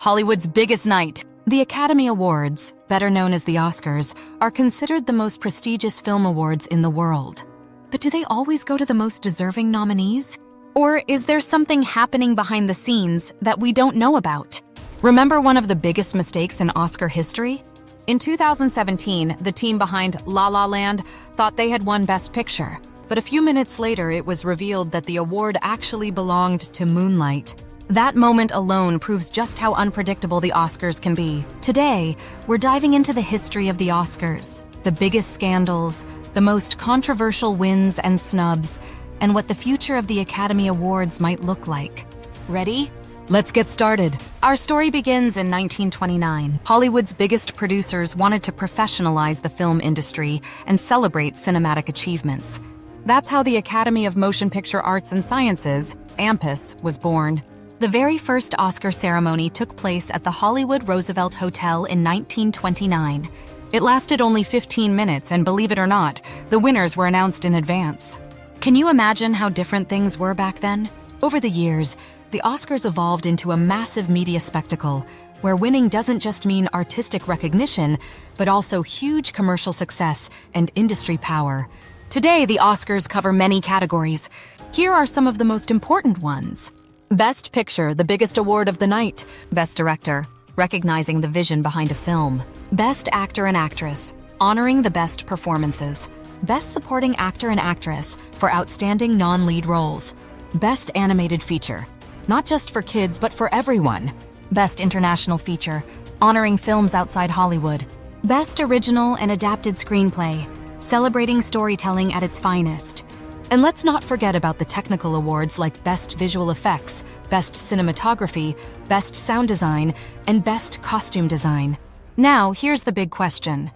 Hollywood's biggest night. The Academy Awards, better known as the Oscars, are considered the most prestigious film awards in the world. But do they always go to the most deserving nominees? Or is there something happening behind the scenes that we don't know about? Remember one of the biggest mistakes in Oscar history? In 2017, the team behind La La Land thought they had won Best Picture. But a few minutes later, it was revealed that the award actually belonged to Moonlight. That moment alone proves just how unpredictable the Oscars can be. Today, we're diving into the history of the Oscars, the biggest scandals, the most controversial wins and snubs, and what the future of the Academy Awards might look like. Ready? Let's get started. Our story begins in 1929. Hollywood's biggest producers wanted to professionalize the film industry and celebrate cinematic achievements. That's how the Academy of Motion Picture Arts and Sciences, AMPAS, was born. The very first Oscar ceremony took place at the Hollywood Roosevelt Hotel in 1929. It lasted only 15 minutes, and believe it or not, the winners were announced in advance. Can you imagine how different things were back then? Over the years, the Oscars evolved into a massive media spectacle, where winning doesn't just mean artistic recognition, but also huge commercial success and industry power. Today, the Oscars cover many categories. Here are some of the most important ones. Best Picture, the biggest award of the night. Best Director, recognizing the vision behind a film. Best Actor and Actress, honoring the best performances. Best Supporting Actor and Actress for outstanding non-lead roles. Best Animated Feature, not just for kids but for everyone. Best International Feature, honoring films outside Hollywood. Best Original and Adapted Screenplay, celebrating storytelling at its finest. And let's not forget about the technical awards like Best Visual Effects, Best Cinematography, Best Sound Design, and Best Costume Design. Now, here's the big question.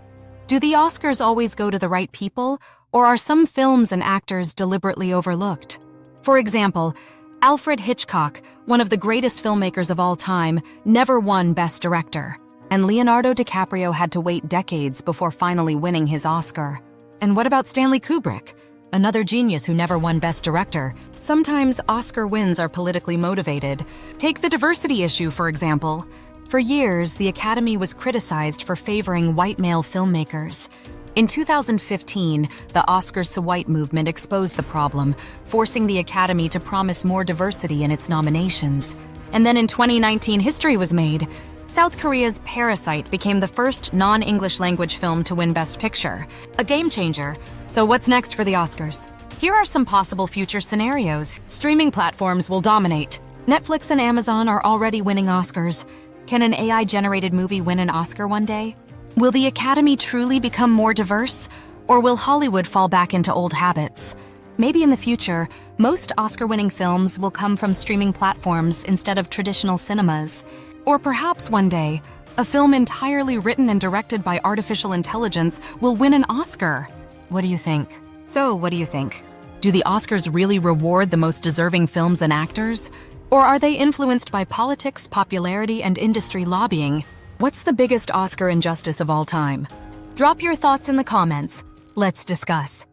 Do the Oscars always go to the right people, or are some films and actors deliberately overlooked? For example, Alfred Hitchcock, one of the greatest filmmakers of all time, never won Best Director, and Leonardo DiCaprio had to wait decades before finally winning his Oscar. And what about Stanley Kubrick? Another genius who never won Best Director. Sometimes Oscar wins are politically motivated. Take the diversity issue, for example. For years, the Academy was criticized for favoring white male filmmakers. In 2015, the Oscars So White movement exposed the problem, forcing the Academy to promise more diversity in its nominations. And then in 2019, history was made. South Korea's Parasite became the first non-English language film to win Best Picture. A game changer. So what's next for the Oscars? Here are some possible future scenarios. Streaming platforms will dominate. Netflix and Amazon are already winning Oscars. Can an AI-generated movie win an Oscar one day? Will the Academy truly become more diverse? Or will Hollywood fall back into old habits? Maybe in the future, most Oscar-winning films will come from streaming platforms instead of traditional cinemas. Or perhaps one day, a film entirely written and directed by artificial intelligence will win an Oscar. What do you think? So, what do you think? Do the Oscars really reward the most deserving films and actors? Or are they influenced by politics, popularity, and industry lobbying? What's the biggest Oscar injustice of all time? Drop your thoughts in the comments. Let's discuss.